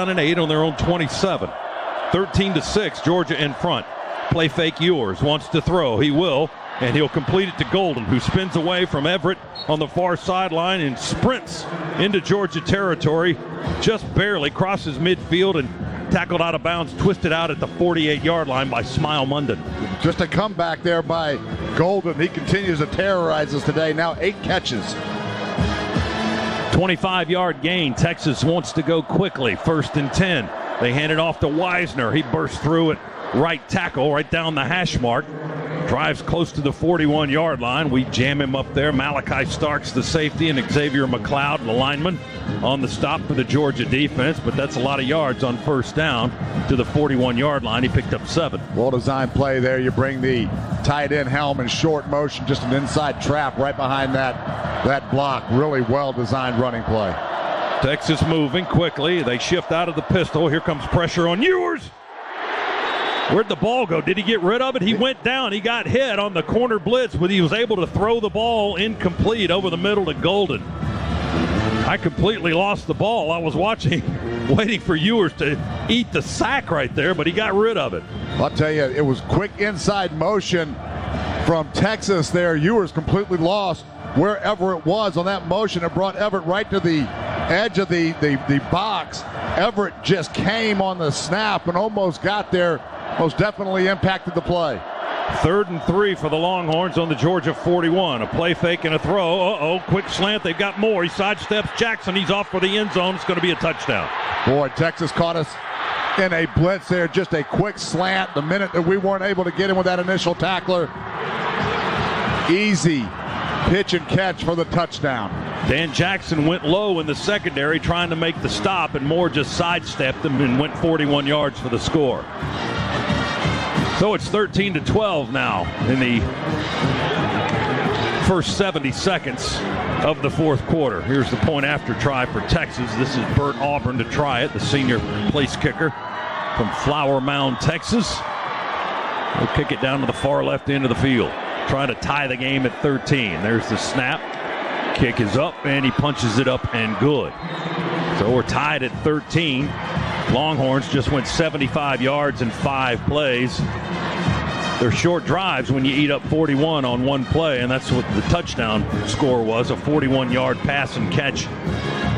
down and 8 on their own 27. 13-6, Georgia in front. Play fake Ewers wants to throw. He will, and he'll complete it to Golden, who spins away from Everett on the far sideline and sprints into Georgia territory. Just barely crosses midfield and tackled out of bounds, twisted out at the 48-yard line by Smile Munden. Just a comeback there by Golden. He continues to terrorize us today. Now 8 catches. 25-yard gain. Texas wants to go quickly. 1st and 10. They hand it off to Wisner. He bursts through it. Right tackle, right down the hash mark. Drives close to the 41-yard line. We jam him up there. Malachi Starks, the safety, and Xavier McLeod, the lineman, on the stop for the Georgia defense. But that's a lot of yards on 1st down to the 41-yard line. He picked up 7. Well-designed play there. You bring the tight end helm in short motion, just an inside trap right behind that block. Really well-designed running play. Texas moving quickly. They shift out of the pistol. Here comes pressure on Ewers. Where'd the ball go? Did he get rid of it? He went down. He got hit on the corner blitz, but he was able to throw the ball incomplete over the middle to Golden. I completely lost the ball. I was watching, waiting for Ewers to eat the sack right there, but he got rid of it. I'll tell you, it was quick inside motion from Texas there. Ewers completely lost wherever it was on that motion. It brought Everett right to the edge of the box. Everett just came on the snap and almost got there. Most definitely impacted the play. 3rd and 3 for the Longhorns on the Georgia 41. A play fake and a throw. Quick slant. They've got more. He sidesteps Jackson. He's off for the end zone. It's going to be a touchdown. Boy, Texas caught us in a blitz there. Just a quick slant. The minute that we weren't able to get him with that initial tackler. Easy pitch and catch for the touchdown. Dan Jackson went low in the secondary trying to make the stop, and Moore just sidestepped him and went 41 yards for the score. So it's 13-12 now in the first 70 seconds of the 4th quarter. Here's the point after try for Texas. This is Bert Auburn to try it, the senior place kicker from Flower Mound, Texas. He'll kick it down to the far left end of the field. Trying to tie the game at 13. There's the snap. Kick is up, and he punches it up and good. So we're tied at 13. Longhorns just went 75 yards in 5 plays. They're short drives when you eat up 41 on one play, and that's what the touchdown score was, a 41-yard pass and catch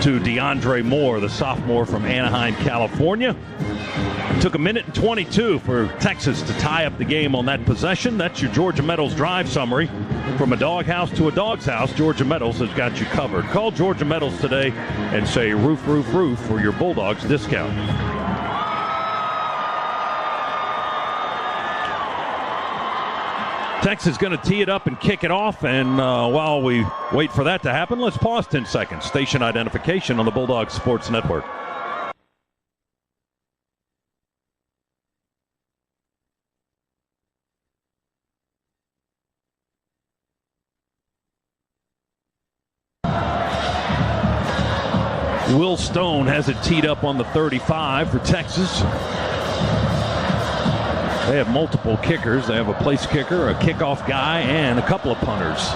to DeAndre Moore, the sophomore from Anaheim, California. It took 1:22 for Texas to tie up the game on that possession. That's your Georgia Metals drive summary. From a doghouse to a dog's house, Georgia Metals has got you covered. Call Georgia Metals today and say roof, roof, roof for your Bulldogs discount. Texas going to tee it up and kick it off, and while we wait for that to happen, let's pause 10 seconds. Station identification on the Bulldogs Sports Network. Will Stone has it teed up on the 35 for Texas. They have multiple kickers. They have a place kicker, a kickoff guy, and a couple of punters.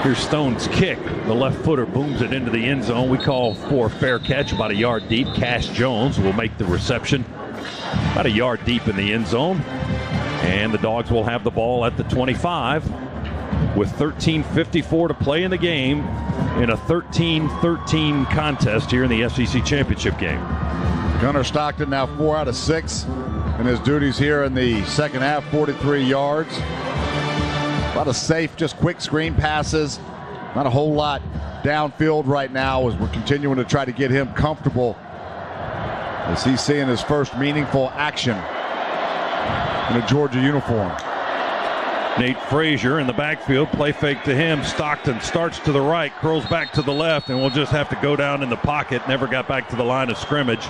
Here's Stone's kick. The left footer booms it into the end zone. We call for a fair catch, about a yard deep. Cash Jones will make the reception about a yard deep in the end zone. And the Dogs will have the ball at the 25 with 13:54 to play in the game in a 13-13 contest here in the SEC Championship game. Gunnar Stockton now 4 out of 6 in his duties here in the second half, 43 yards. A lot of safe, just quick screen passes. Not a whole lot downfield right now as we're continuing to try to get him comfortable as he's seeing his first meaningful action in a Georgia uniform. Nate Frazier in the backfield, play fake to him. Stockton starts to the right, curls back to the left, and we'll just have to go down in the pocket. Never got back to the line of scrimmage.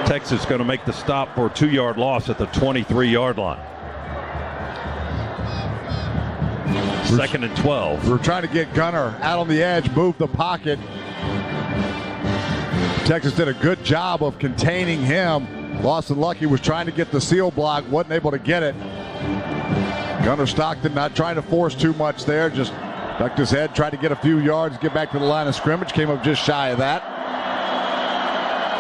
Texas going to make the stop for a 2-yard loss at the 23-yard line. 2nd and 12. We're trying to get Gunnar out on the edge, move the pocket. Texas did a good job of containing him. Lawson Lucky was trying to get the seal block, wasn't able to get it. Gunnar Stockton not trying to force too much there, just ducked his head, tried to get a few yards, get back to the line of scrimmage, came up just shy of that.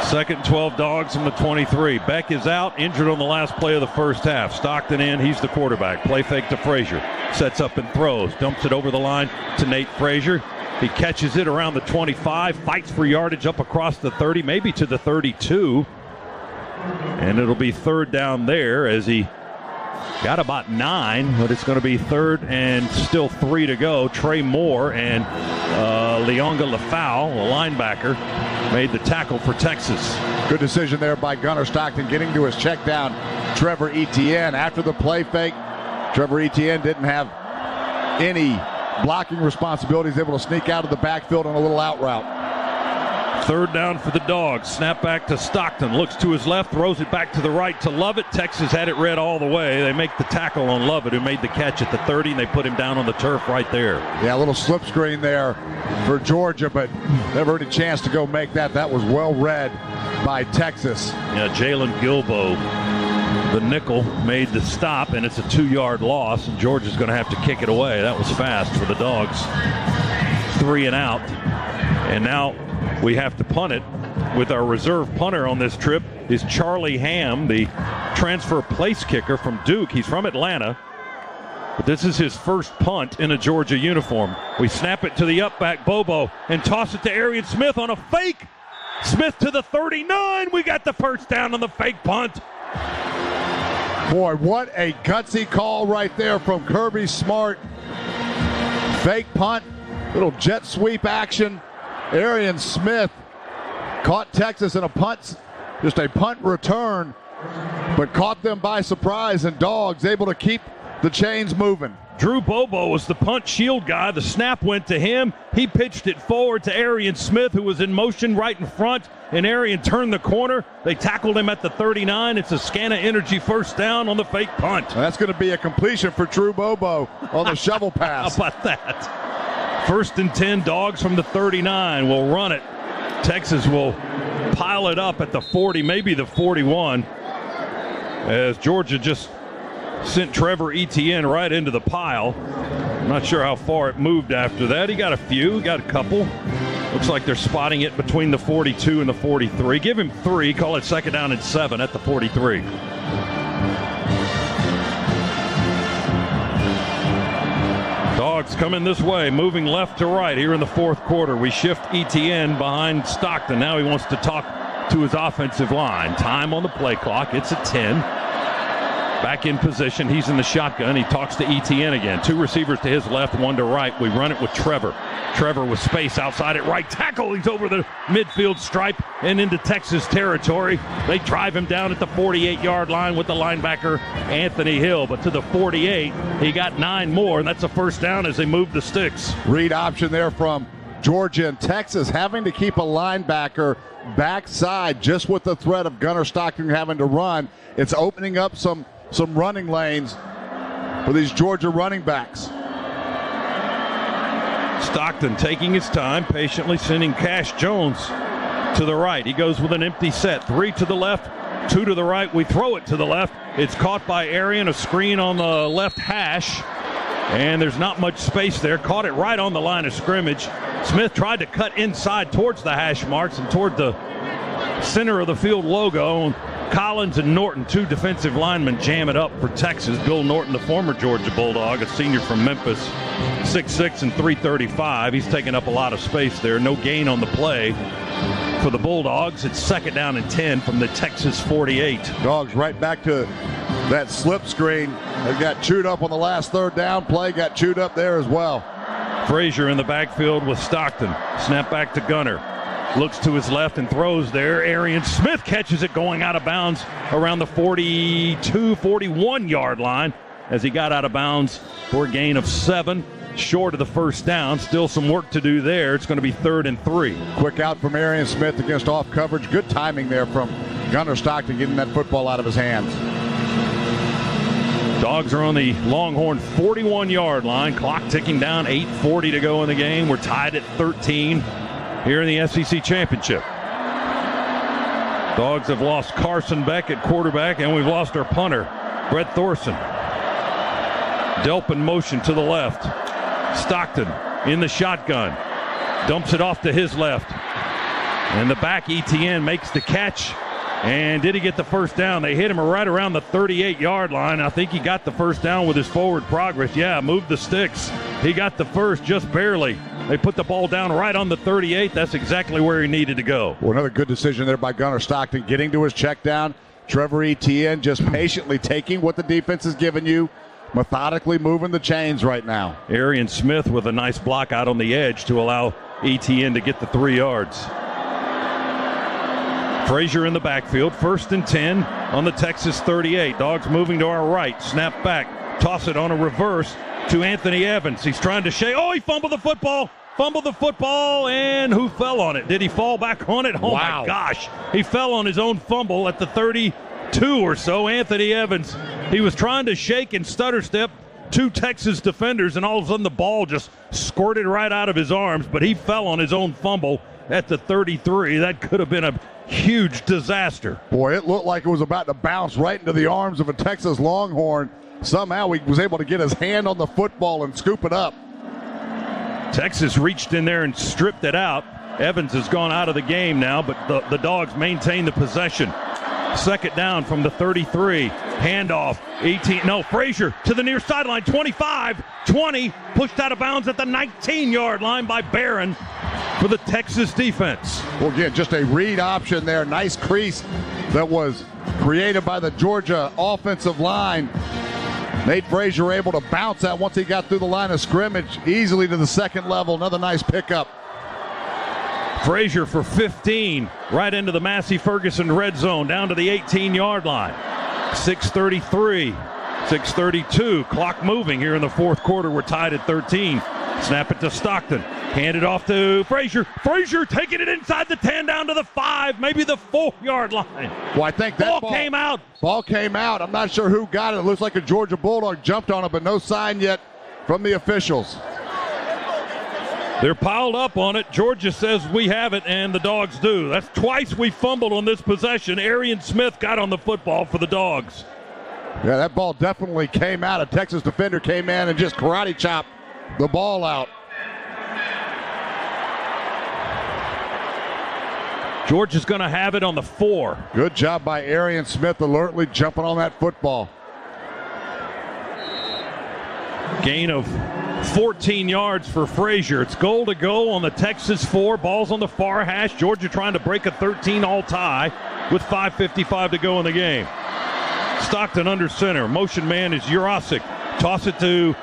Second 12 Dogs from the 23. Beck is out, injured on the last play of the first half. Stockton in, he's the quarterback. Play fake to Frazier. Sets up and throws. Dumps it over the line to Nate Frazier. He catches it around the 25, fights for yardage up across the 30, maybe to the 32. And it'll be third down there as he got about 9, but it's going to be third and still 3 to go. Trey Moore and Leonga Lafau, a linebacker, made the tackle for Texas. Good decision there by Gunnar Stockton, getting to his check down, Trevor Etienne. After the play fake, Trevor Etienne didn't have any blocking responsibilities, able to sneak out of the backfield on a little out route. Third down for the Dogs. Snap back to Stockton. Looks to his left, throws it back to the right to Lovett. Texas had it read all the way. They make the tackle on Lovett, who made the catch at the 30, and they put him down on the turf right there. Yeah, a little slip screen there for Georgia, but never had a chance to go make that. That was well read by Texas. Yeah, Jalen Gilbo, the nickel, made the stop, and it's a 2-yard loss, and Georgia's going to have to kick it away. That was fast for the Dogs. 3 and out. And now we have to punt it with our reserve punter on this trip is Charlie Ham, the transfer place kicker from Duke. He's from Atlanta, but this is his first punt in a Georgia uniform. We snap it to the up back, Bobo, and toss it to Arian Smith on a fake. Smith to the 39. We got the first down on the fake punt. Boy, what a gutsy call right there from Kirby Smart. Fake punt, little jet sweep action. Arian Smith caught Texas in a punt, just a punt return, but caught them by surprise, and Dogs able to keep the chains moving. Drew Bobo was the punt shield guy. The snap went to him. He pitched it forward to Arian Smith, who was in motion right in front, and Arian turned the corner. They tackled him at the 39. It's a Scana Energy first down on the fake punt. Well, that's going to be a completion for Drew Bobo on the shovel pass. How about that? First and 10, Dogs from the 39 will run it. Texas will pile it up at the 40, maybe the 41, as Georgia just sent Trevor Etienne right into the pile. I'm not sure how far it moved after that. He got a few, got a couple. Looks like they're spotting it between the 42 and the 43. Give him 3, call it second down and 7 at the 43. Dogs coming this way, moving left to right here in the fourth quarter. We shift Etienne behind Stockton. Now he wants to talk to his offensive line. Time on the play clock. It's a 10. Back in position. He's in the shotgun. He talks to Etienne again. 2 receivers to his left, 1 to right. We run it with Trevor. Trevor with space outside at right tackle. He's over the midfield stripe and into Texas territory. They drive him down at the 48-yard line with the linebacker Anthony Hill. But to the 48, he got 9 more, and that's a first down as they move the sticks. Read option there from Georgia, and Texas having to keep a linebacker backside just with the threat of Gunnar Stockton having to run. It's opening up some running lanes for these Georgia running backs. Stockton taking his time, patiently sending Cash Jones to the right. He goes with an empty set. 3 to the left, 2 to the right. We throw it to the left. It's caught by Arian, a screen on the left hash, and there's not much space there. Caught it right on the line of scrimmage. Smith tried to cut inside towards the hash marks and toward the center of the field logo. Collins and Norton, 2 defensive linemen, jam it up for Texas. Bill Norton, the former Georgia Bulldog, a senior from Memphis, 6'6" and 335. He's taking up a lot of space there. No gain on the play for the Bulldogs. It's second down and 10 from the Texas 48. Dogs right back to that slip screen. They got chewed up on the last third down play, got chewed up there as well. Frazier in the backfield with Stockton. Snap back to Gunnar. Looks to his left and throws there. Arian Smith catches it going out of bounds around the 41-yard line as he got out of bounds for a gain of 7, short of the first down. Still some work to do there. It's going to be 3rd and 3. Quick out from Arian Smith against off coverage. Good timing there from Gunnar Stockton getting that football out of his hands. Dogs are on the Longhorn 41-yard line. Clock ticking down, 8:40 to go in the game. We're tied at 13 here in the SEC Championship. Dogs have lost Carson Beck at quarterback, and we've lost our punter, Brett Thorson. Delp in motion to the left. Stockton in the shotgun. Dumps it off to his left. In the back, Etienne makes the catch. And did he get the first down? They hit him right around the 38-yard line. I think he got the first down with his forward progress. Yeah, moved the sticks. He got the first just barely. They put the ball down right on the 38. That's exactly where he needed to go. Well, another good decision there by Gunnar Stockton, getting to his check down. Trevor Etienne just patiently taking what the defense has given you, methodically moving the chains right now. Arian Smith with a nice block out on the edge to allow Etienne to get the 3 yards. Frazier in the backfield, 1st and 10 on the Texas 38. Dogs moving to our right, snap back, toss it on a reverse to Anthony Evans. He's trying to shake. Oh, he fumbled the football, and who fell on it? Did he fall back on it? Oh, wow. My gosh. He fell on his own fumble at the 32 or so. Anthony Evans, he was trying to shake and stutter step 2 Texas defenders, and all of a sudden the ball just squirted right out of his arms, but he fell on his own fumble at the 33. That could have been a huge disaster. Boy, it looked like it was about to bounce right into the arms of a Texas Longhorn. Somehow he was able to get his hand on the football and scoop it up. Texas reached in there and stripped it out. Evans has gone out of the game now, but the Dogs maintain the possession. 2nd down from the 33. Handoff. Frazier to the near sideline. 25, 20. Pushed out of bounds at the 19-yard line by Barron for the Texas defense. Well, again, just a read option there. Nice crease that was created by the Georgia offensive line. Nate Frazier able to bounce that once he got through the line of scrimmage easily to the 2nd level. Another nice pickup. Frazier for 15 right into the Massey Ferguson red zone down to the 18-yard line. 6:33, 6:32. Clock moving here in the 4th quarter. We're tied at 13. Snap it to Stockton. Hand it off to Frazier. Frazier taking it inside the 10 down to the 5, maybe the 4-yard line. Well, I think that ball came out. Ball came out. I'm not sure who got it. It looks like a Georgia Bulldog jumped on it, but no sign yet from the officials. They're piled up on it. Georgia says we have it, and the Dogs do. That's twice we fumbled on this possession. Arian Smith got on the football for the Dogs. Yeah, that ball definitely came out. A Texas defender came in and just karate chopped the ball out. Georgia's going to have it on the 4. Good job by Arian Smith alertly jumping on that football. Gain of 14 yards for Frazier. It's goal to go on the Texas 4. Ball's on the far hash. Georgia trying to break a 13-all tie with 5:55 to go in the game. Stockton under center. Motion man is JMRACER. Toss it to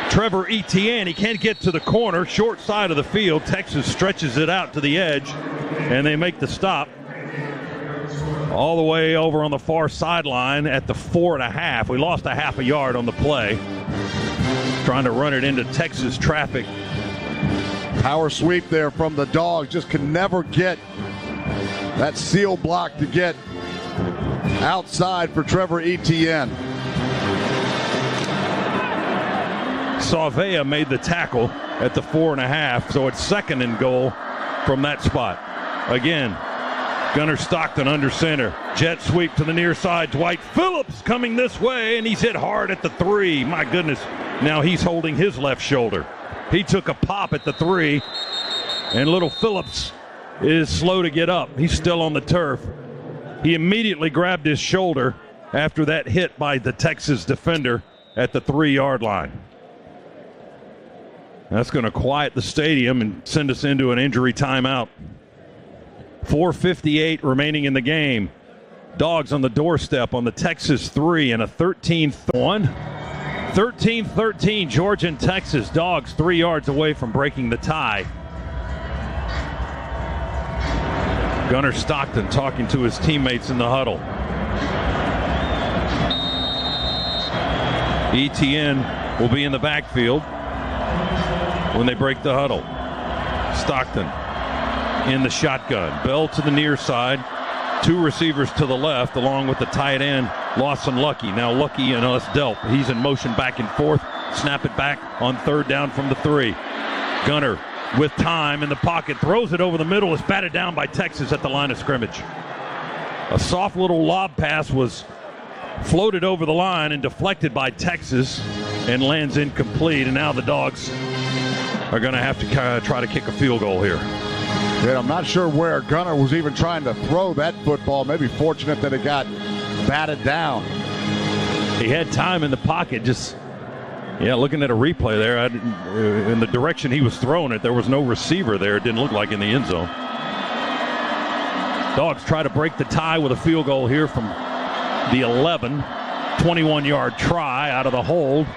Trevor Etienne. He can't get to the corner. Short side of the field. Texas stretches it out to the edge, and they make the stop. All the way over on the far sideline at the 4.5. We lost a half a yard on the play. Trying to run it into Texas traffic. Power sweep there from the Dogs. Just can never get that seal block to get outside for Trevor Etienne. Sauvea made the tackle at the 4.5, so it's 2nd and goal from that spot. Again, Gunnar Stockton under center. Jet sweep to the near side. Dwight Phillips coming this way, and he's hit hard at the 3. My goodness, now he's holding his left shoulder. He took a pop at the 3, and little Phillips is slow to get up. He's still on the turf. He immediately grabbed his shoulder after that hit by the Texas defender at the 3-yard line. That's going to quiet the stadium and send us into an injury timeout. 4:58 remaining in the game. Dogs on the doorstep on the Texas 3 and a 13-1. 13-13, Georgia and Texas. Dogs 3 yards away from breaking the tie. Gunnar Stockton talking to his teammates in the huddle. Etienne will be in the backfield when they break the huddle. Stockton in the shotgun. Bell to the near side. 2 receivers to the left, along with the tight end, Lawson Lucky. Now Lucky and us Delp. He's in motion back and forth. Snap it back on 3rd down from the 3. Gunnar with time in the pocket. Throws it over the middle. It's batted down by Texas at the line of scrimmage. A soft little lob pass was floated over the line and deflected by Texas and lands incomplete. And now the Dogs are going to have to try to kick a field goal here. And I'm not sure where Gunner was even trying to throw that football. Maybe fortunate that it got batted down. He had time in the pocket. Just, looking at a replay there, in the direction he was throwing it, there was no receiver there. It didn't look like in the end zone. Dogs try to break the tie with a field goal here from the 11. 21-yard try out of the hold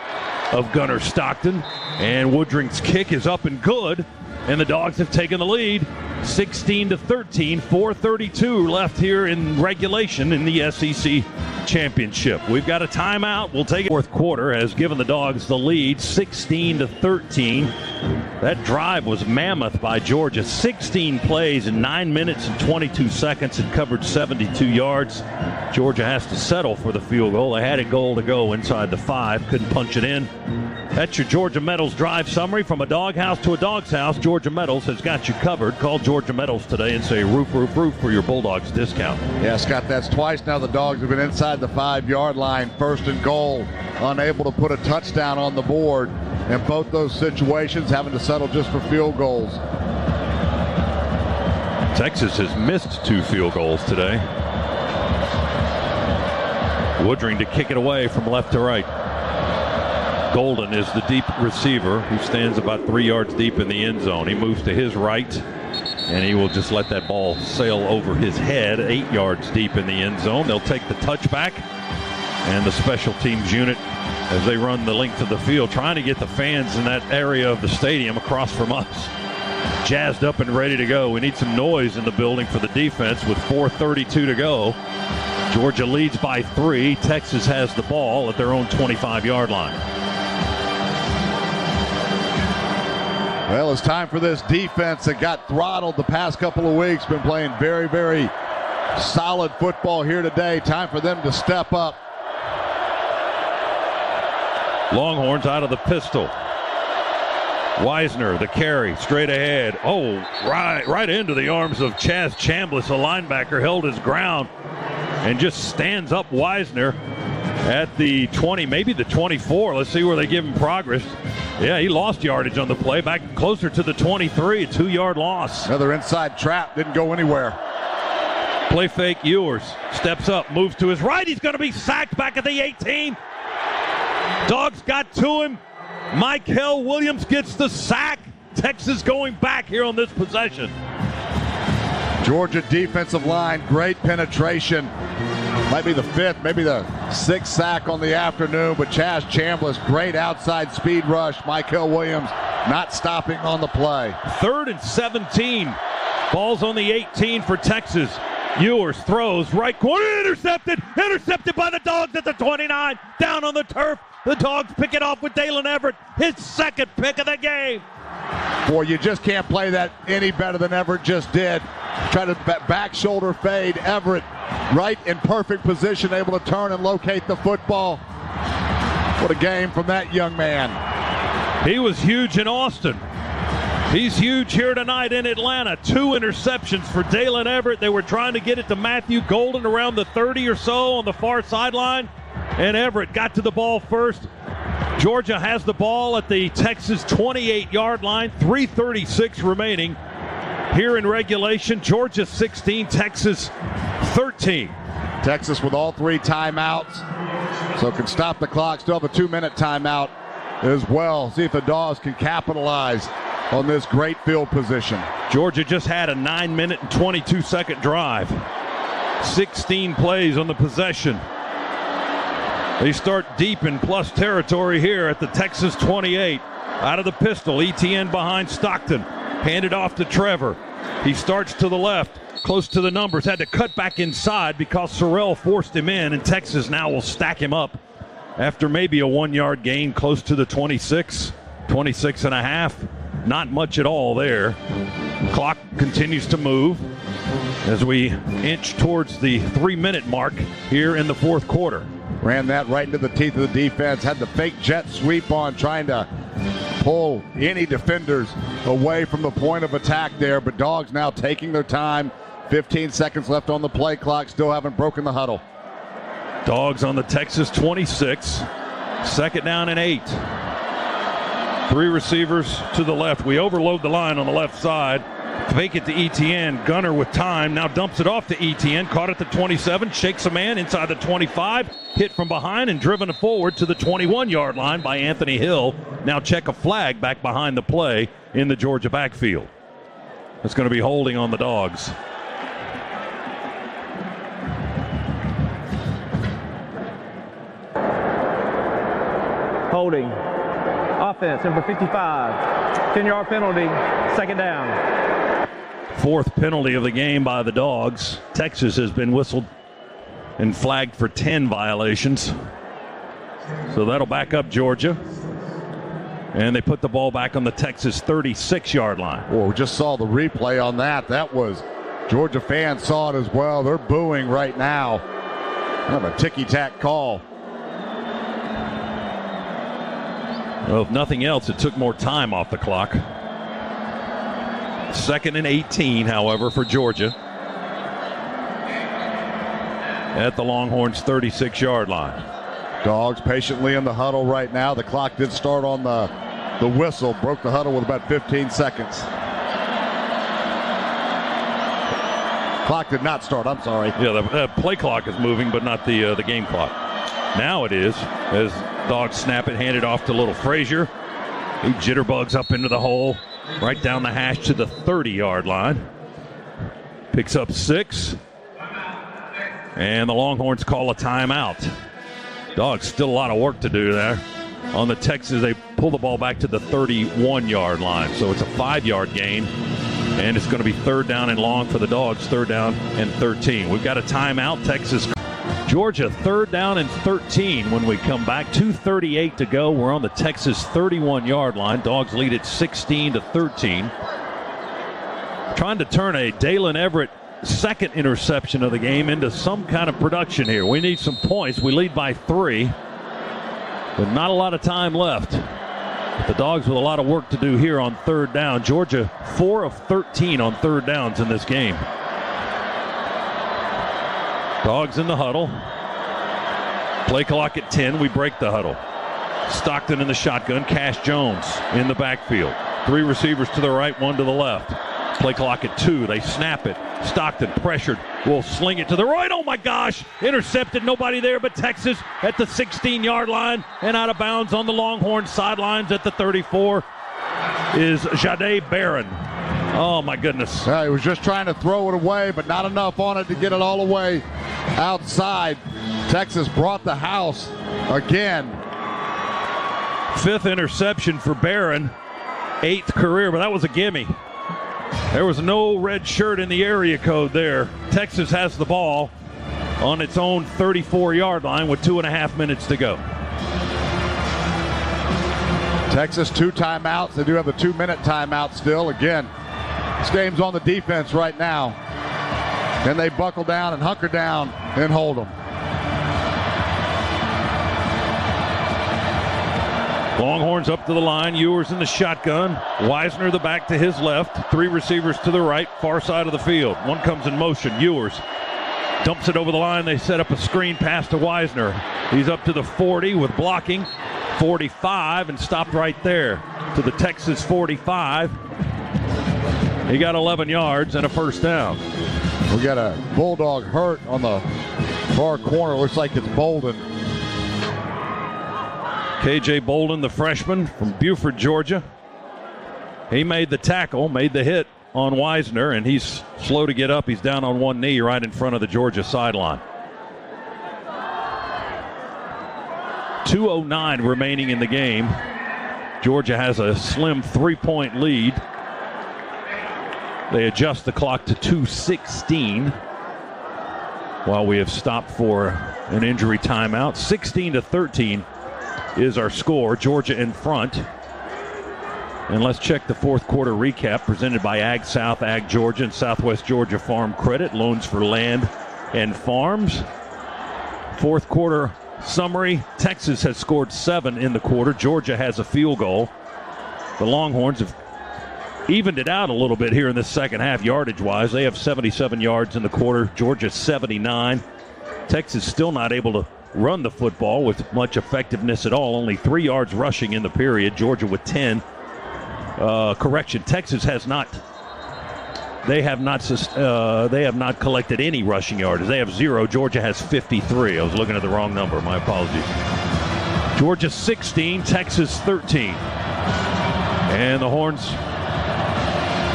of Gunner Stockton. And Woodring's kick is up and good. And the Dogs have taken the lead, 16-13, 4:32 left here in regulation in the SEC Championship. We've got a timeout. We'll take it. Fourth quarter has given the Dogs the lead, 16-13. That drive was mammoth by Georgia. 16 plays in 9 minutes and 22 seconds and covered 72 yards. Georgia has to settle for the field goal. They had a goal to go inside the 5, couldn't punch it in. That's your Georgia Metals drive summary. From a doghouse to a dog's house, Georgia Metals has got you covered. Call Georgia Metals today and say roof, roof, roof for your Bulldogs discount. Yeah, Scott, that's twice now the Dogs have been inside the 5-yard line, 1st and goal, unable to put a touchdown on the board. In both those situations, having to settle just for field goals. Texas has missed 2 field goals today. Woodring to kick it away from left to right. Golden is the deep receiver who stands about 3 yards deep in the end zone. He moves to his right, and he will just let that ball sail over his head 8 yards deep in the end zone. They'll take the touchback, and the special teams unit, as they run the length of the field, trying to get the fans in that area of the stadium across from us jazzed up and ready to go. We need some noise in the building for the defense with 4:32 to go. Georgia leads by 3. Texas has the ball at their own 25-yard line. Well, it's time for this defense that got throttled the past couple of weeks. Been playing very, very solid football here today. Time for them to step up. Longhorns out of the pistol. Wisner, the carry, straight ahead. Oh, right into the arms of Chaz Chambliss, a linebacker, held his ground and just stands up Wisner at the 20, maybe the 24. Let's see where they give him progress. Yeah, he lost yardage on the play, back closer to the 23, a 2-yard loss. Another inside trap, didn't go anywhere. Play fake, Ewers steps up, moves to his right. He's going to be sacked back at the 18. Dogs got to him. Michael Williams gets the sack. Texas going back here on this possession. Georgia defensive line, great penetration. Might be the 5th, maybe the 6th sack on the afternoon, but Chaz Chambliss, great outside speed rush. Michael Williams not stopping on the play. 3rd and 17. Ball's on the 18 for Texas. Ewers throws right corner, intercepted by the Dogs at the 29, down on the turf. The Dogs pick it off with Dalen Everett, his 2nd pick of the game. Boy, you just can't play that any better than Everett just did. Try to back shoulder fade. Everett right in perfect position, able to turn and locate the football. What a game from that young man. He was huge in Austin. He's huge here tonight in Atlanta. 2 interceptions for Dalen Everett. They were trying to get it to Matthew Golden around the 30 or so on the far sideline, and Everett got to the ball first. Georgia has the ball at the Texas 28-yard line, 3:36 remaining here in regulation. Georgia 16, Texas 13. Texas with all 3 timeouts, so can stop the clock. Still have a 2-minute timeout as well. See if the Dogs can capitalize on this great field position. Georgia just had a 9-minute and 22-second drive. 16 plays on the possession. They start deep in plus territory here at the Texas 28. Out of the pistol, Etienne behind Stockton. Handed off to Trevor. He starts to the left, close to the numbers. Had to cut back inside because Sorrell forced him in, and Texas now will stack him up after maybe a 1-yard gain close to the 26, 26 and a half. Not much at all there. Clock continues to move as we inch towards the 3-minute mark here in the fourth quarter. Ran that right into the teeth of the defense. Had the fake jet sweep on, trying to pull any defenders away from the point of attack there. But Dogs now taking their time. 15 seconds left on the play clock. Still haven't broken the huddle. Dogs on the Texas 26. 2nd down and 8. 3 receivers to the left. We overload the line on the left side. Fake it to Etienne. Gunner with time. Now dumps it off to Etienne. Caught at the 27. Shakes a man inside the 25. Hit from behind and driven forward to the 21-yard line by Anthony Hill. Now check a flag back behind the play in the Georgia backfield. It's going to be holding on the Dogs. Holding. Offense, number 55. 10-yard penalty. Second down. Fourth penalty of the game by the Dogs. Texas has been whistled and flagged for 10 violations. So that'll back up Georgia. And they put the ball back on the Texas 36-yard line. Well, we just saw the replay on that. That was, Georgia fans saw it as well. They're booing right now. Kind of a ticky-tack call. Well, if nothing else, it took more time off the clock. 2nd and 18, however, for Georgia. At the Longhorns' 36-yard line. Dogs patiently in the huddle right now. The clock did start on the whistle. Broke the huddle with about 15 seconds. Clock did not start, I'm sorry. Yeah, the play clock is moving, but not the game clock. Now it is, as Dogs snap it, hand it off to little Frazier. He jitterbugs up into the hole, right down the hash to the 30-yard line. Picks up 6. And the Longhorns call a timeout. Dogs still a lot of work to do there. On the Texas, they pull the ball back to the 31-yard line. So it's a 5-yard gain. And it's going to be 3rd down and long for the Dogs, 3rd down and 13. We've got a timeout. Texas, Georgia, 3rd down and 13 when we come back. 2:38 to go. We're on the Texas 31-yard line. Dogs lead at 16-13. Trying to turn a Dalen Everett second interception of the game into some kind of production here. We need some points. We lead by 3, but not a lot of time left. But the Dogs with a lot of work to do here on 3rd down. Georgia 4 of 13 on 3rd downs in this game. Dogs in the huddle. Play clock at 10. We break the huddle. Stockton in the shotgun. Cash Jones in the backfield. 3 receivers to the right, 1 to the left. Play clock at 2. They snap it. Stockton pressured. Will sling it to the right. Oh my gosh. Intercepted. Nobody there but Texas at the 16-yard line and out of bounds on the Longhorn sidelines at the 34 is Jahdae Barron. Oh my goodness. He was just trying to throw it away, but not enough on it to get it all the way outside. Texas brought the house again. 5th interception for Barron. 8th career, but that was a gimme. There was no red shirt in the area code there. Texas has the ball on its own 34-yard line with 2.5 minutes to go. Texas 2 timeouts. They do have a 2-minute timeout still. Again, this game's on the defense right now. Can they buckle down and hunker down and hold them? Longhorns up to the line. Ewers in the shotgun. Wisner the back to his left. 3 receivers to the right, far side of the field. One comes in motion. Ewers dumps it over the line. They set up a screen pass to Wisner. He's up to the 40 with blocking. 45 and stopped right there to the Texas 45. He got 11 yards and a 1st down. We got a Bulldog hurt on the far corner. Looks like it's Bolden. KJ Bolden, the freshman from Buford, Georgia. He made the tackle, made the hit on Wisner, and he's slow to get up. He's down on one knee right in front of the Georgia sideline. 2:09 remaining in the game. Georgia has a slim 3-point lead. They adjust the clock to 2:16 while we have stopped for an injury timeout. 16-13 is our score. Georgia in front. And let's check the 4th quarter recap presented by Ag South, Ag Georgia, and Southwest Georgia Farm Credit. Loans for land and farms. 4th quarter summary. Texas has scored 7 in the quarter. Georgia has a field goal. The Longhorns have evened it out a little bit here in the second half yardage-wise. They have 77 yards in the quarter. Georgia 79. Texas still not able to run the football with much effectiveness at all. Only 3 yards rushing in the period. Georgia with 10. Texas has not they have not collected any rushing yards. They have 0. Georgia has 53. I was looking at the wrong number. My apologies. Georgia 16, Texas 13. And the Horns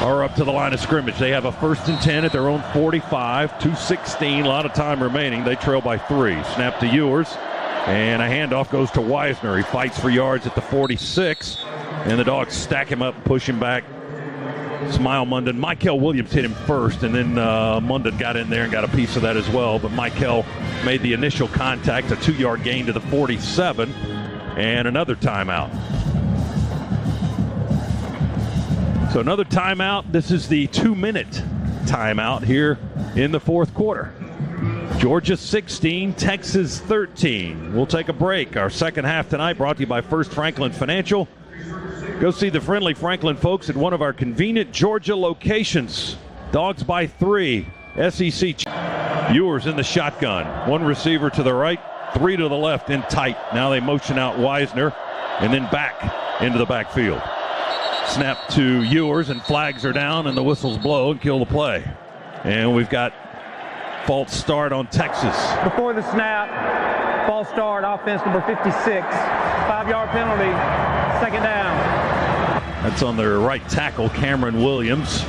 are up to the line of scrimmage. They have a 1st and 10 at their own 45, 2:16, a lot of time remaining. They trail by 3. Snap to Ewers, and a handoff goes to Wisner. He fights for yards at the 46, and the Dogs stack him up, push him back. Smile Munden. Michael Williams hit him first, and then Munden got in there and got a piece of that as well. But Michael made the initial contact, a 2-yard gain to the 47, and another timeout. So another timeout. This is the 2-minute timeout here in the 4th quarter. Georgia 16, Texas 13. We'll take a break. Our second half tonight brought to you by First Franklin Financial. Go see the friendly Franklin folks at one of our convenient Georgia locations. Dogs by 3. SEC. Ewers in the shotgun. 1 receiver to the right, 3 to the left in tight. Now they motion out Wisner and then back into the backfield. Snap to Ewers, and flags are down, and the whistles blow and kill the play. And we've got false start on Texas. Before the snap, false start, offense number 56. 5-yard penalty, 2nd down. That's on their right tackle, Cameron Williams.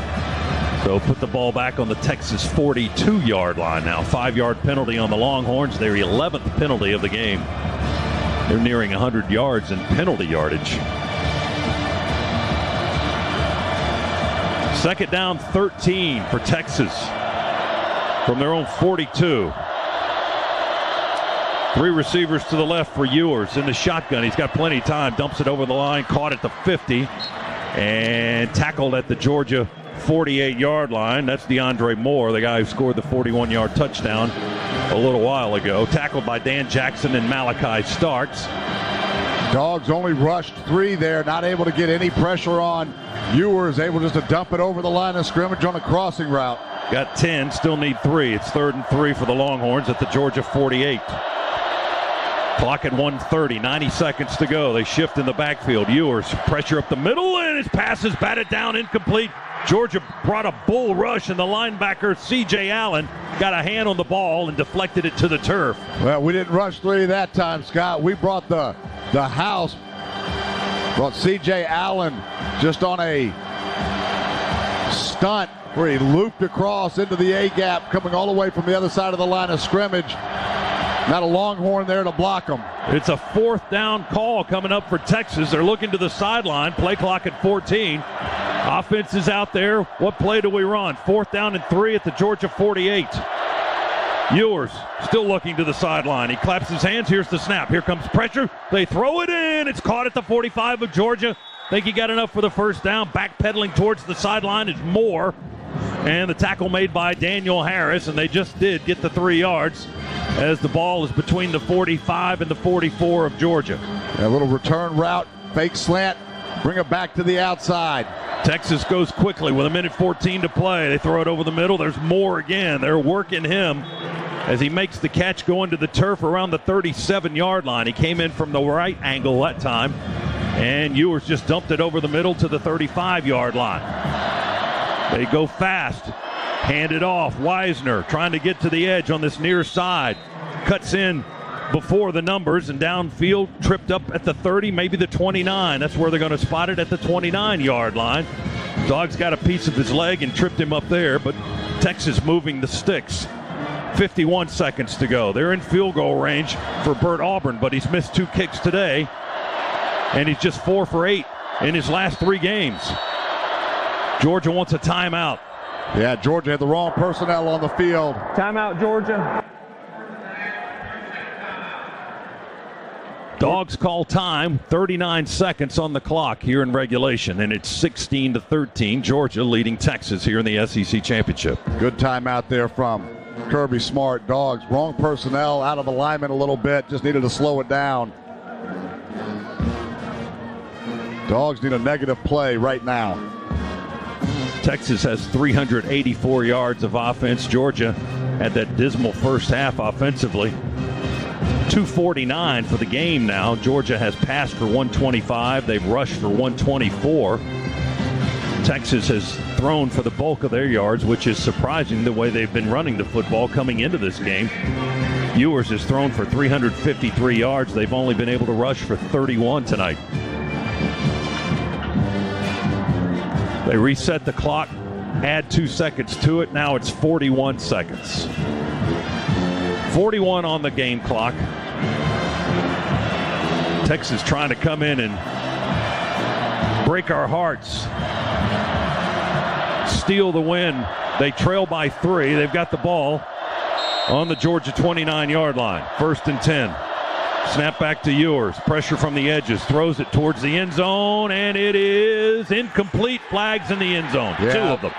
So put the ball back on the Texas 42-yard line now. 5-yard penalty on the Longhorns, their 11th penalty of the game. They're nearing 100 yards in penalty yardage. 2nd down, 13 for Texas from their own 42. 3 receivers to the left for Ewers in the shotgun. He's got plenty of time. Dumps it over the line, caught at the 50, and tackled at the Georgia 48-yard line. That's DeAndre Moore, the guy who scored the 41-yard touchdown a little while ago. Tackled by Dan Jackson and Malachi Starks. Dogs only rushed 3 there, not able to get any pressure on Ewers, able just to dump it over the line of scrimmage on a crossing route. Got 10, still need 3. It's 3rd and 3 for the Longhorns at the Georgia 48. Clock at 1:30, 90 seconds to go. They shift in the backfield. Ewers, pressure up the middle, and his pass is batted down, incomplete. Georgia brought a bull rush, and the linebacker, C.J. Allen, got a hand on the ball and deflected it to the turf. Well, we didn't rush 3 that time, Scott. We brought the house. Brought C.J. Allen just on a stunt where he looped across into the A-gap, coming all the way from the other side of the line of scrimmage. Not a Longhorn there to block him. It's a 4th down call coming up for Texas. They're looking to the sideline. Play clock at 14. Offense is out there. What play do we run? 4th down and 3 at the Georgia 48. Ewers still looking to the sideline. He claps his hands. Here's the snap. Here comes pressure. They throw it in. It's caught at the 45 of Georgia. Think he got enough for the 1st down. Backpedaling towards the sideline is Moore. And the tackle made by Daniel Harris. And they just did get the 3 yards as the ball is between the 45 and the 44 of Georgia. A little return route, fake slant, bring it back to the outside. Texas goes quickly with 1:14 to play. They throw it over the middle. There's Moore again. They're working him as he makes the catch going to the turf around the 37-yard line. He came in from the right angle that time, and Ewers just dumped it over the middle to the 35-yard line. They go fast. Hand it off. Wisner trying to get to the edge on this near side. Cuts in before the numbers and downfield, tripped up at the 30, maybe the 29. That's where they're going to spot it, at the 29-yard line. Dogs got a piece of his leg and tripped him up there, but Texas moving the sticks. 51 seconds to go. They're in field goal range for Bert Auburn, but he's missed 2 kicks today, and he's just 4 for 8 in his last 3 games. Georgia wants a timeout. Yeah, Georgia had the wrong personnel on the field. Timeout, Georgia. Dogs call time, 39 seconds on the clock here in regulation, and it's 16-13. Georgia leading Texas here in the SEC Championship. Good timeout there from Kirby Smart. Dogs, wrong personnel, out of alignment a little bit, just needed to slow it down. Dogs need a negative play right now. Texas has 384 yards of offense. Georgia had that dismal first half offensively. 249 for the game now. Georgia has passed for 125. They've rushed for 124. Texas has thrown for the bulk of their yards, which is surprising the way they've been running the football coming into this game. Ewers has thrown for 353 yards. They've only been able to rush for 31 tonight. They reset the clock, add 2 seconds to it. Now it's 41 seconds. 41 on the game clock. Texas trying to come in and break our hearts. Steal the win. They trail by 3. They've got the ball on the Georgia 29-yard line. 1st and 10. Snap back to Ewers. Pressure from the edges. Throws it towards the end zone, and it is incomplete. Flags in the end zone. Yeah. 2 of them.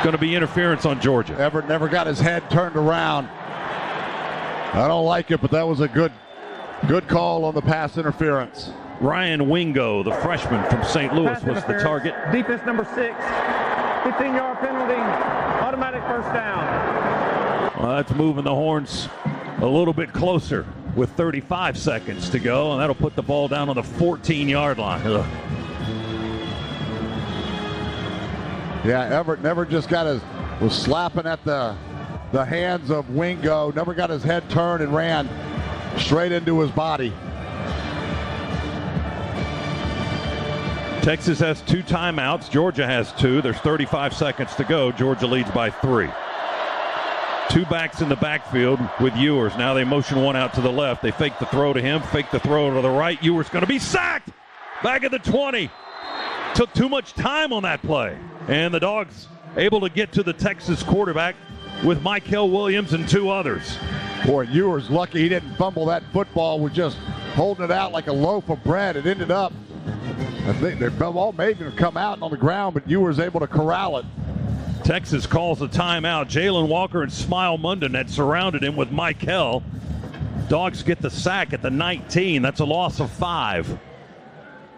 Going to be interference on Georgia. Everett never got his head turned around. I don't like it, but that was a good call on the pass interference. Ryan Wingo, the freshman from St. Louis, was the target. Defense number 6. 15-yard penalty. Automatic first down. Well, that's moving the horns a little bit closer with 35 seconds to go, and that'll put the ball down on the 14-yard line. Ugh. Yeah, Everett never just was slapping at the hands of Wingo, never got his head turned and ran straight into his body. Texas has 2 timeouts. Georgia has 2. There's 35 seconds to go. Georgia leads by 3. 2 backs in the backfield with Ewers. Now they motion one out to the left. They fake the throw to him, fake the throw to the right. Ewers going to be sacked. Back at the 20. Took too much time on that play. And the Dogs able to get to the Texas quarterback with Michael Williams and 2 others. Boy, Ewers lucky he didn't fumble that football. Was just holding it out like a loaf of bread. It ended up, I think the ball may even have come out on the ground, but Ewers able to corral it. Texas calls a timeout. Jalen Walker and Smile Munden had surrounded him with Michael. Dogs get the sack at the 19. That's a loss of 5.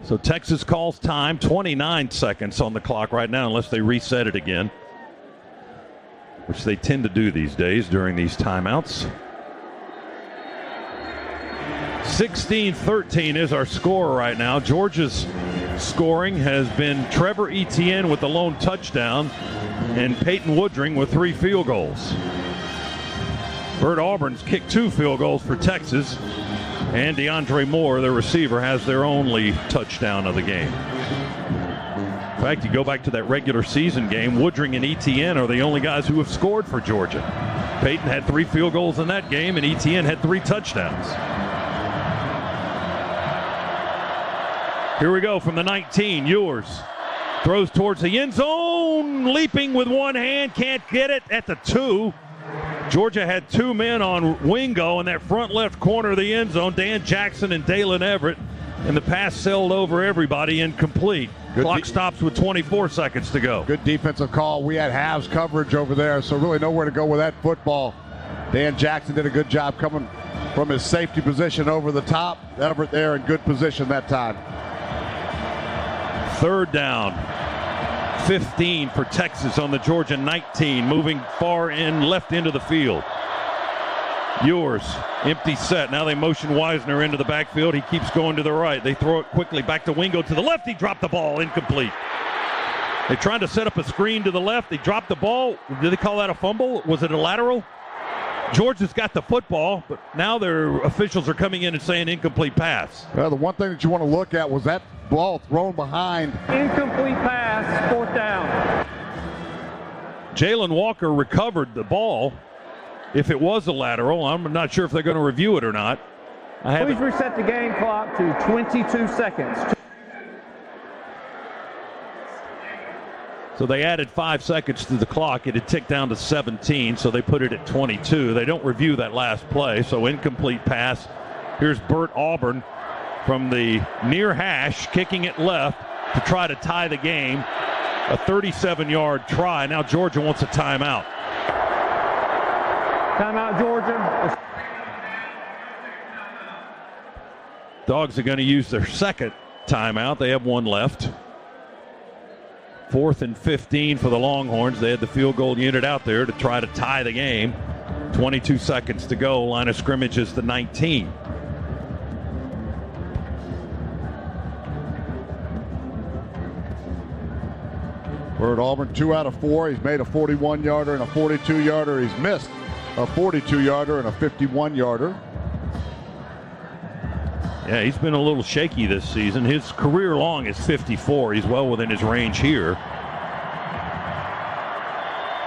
So Texas calls time. 29 seconds on the clock right now, unless they reset it again, which they tend to do these days during these timeouts. 16-13 is our score right now. Georgia's scoring has been Trevor Etienne with the lone touchdown and Peyton Woodring with 3 field goals. Bert Auburn's kicked 2 field goals for Texas, and DeAndre Moore, the receiver, has their only touchdown of the game. In fact, you go back to that regular season game, Woodring and Etienne are the only guys who have scored for Georgia. Peyton had 3 field goals in that game, and Etienne had 3 touchdowns. Here we go from the 19. Ewers throws towards the end zone, leaping with one hand, can't get it at the 2. Georgia had 2 men on Wingo in that front left corner of the end zone, Dan Jackson and Dalen Everett, and the pass sailed over everybody, incomplete. Clock stops with 24 seconds to go. Good defensive call. We had halves coverage over there, so really nowhere to go with that football. Dan Jackson did a good job coming from his safety position over the top. Everett there in good position that time. 3rd down. 15 for Texas on the Georgia 19, moving far in left into the field. Ewers, empty set. Now they motion Wisner into the backfield. He keeps going to the right. They throw it quickly back to Wingo to the left. He dropped the ball, incomplete. They tried to set up a screen to the left. They dropped the ball. Did they call that a fumble? Was it a lateral? Georgia's got the football, but now their officials are coming in and saying incomplete pass. Well, the one thing that you want to look at was that ball thrown behind. Incomplete pass, 4th down. Jalen Walker recovered the ball. If it was a lateral, I'm not sure if they're going to review it or not. Please reset the game clock to 22 seconds. So they added 5 seconds to the clock. It had ticked down to 17, so they put it at 22. They don't review that last play, so incomplete pass. Here's Bert Auburn from the near hash, kicking it left to try to tie the game. A 37-yard try. Now Georgia wants a timeout. Timeout, Georgia. Dogs are going to use their second timeout. They have 1 left. 4th and 15 for the Longhorns. They had the field goal unit out there to try to tie the game. 22 seconds to go. Line of scrimmage is the 19. Bert Auburn, 2 out of 4. He's made a 41-yarder and a 42-yarder. He's missed a 42-yarder and a 51-yarder. Yeah, he's been a little shaky this season. His career long is 54. He's well within his range here.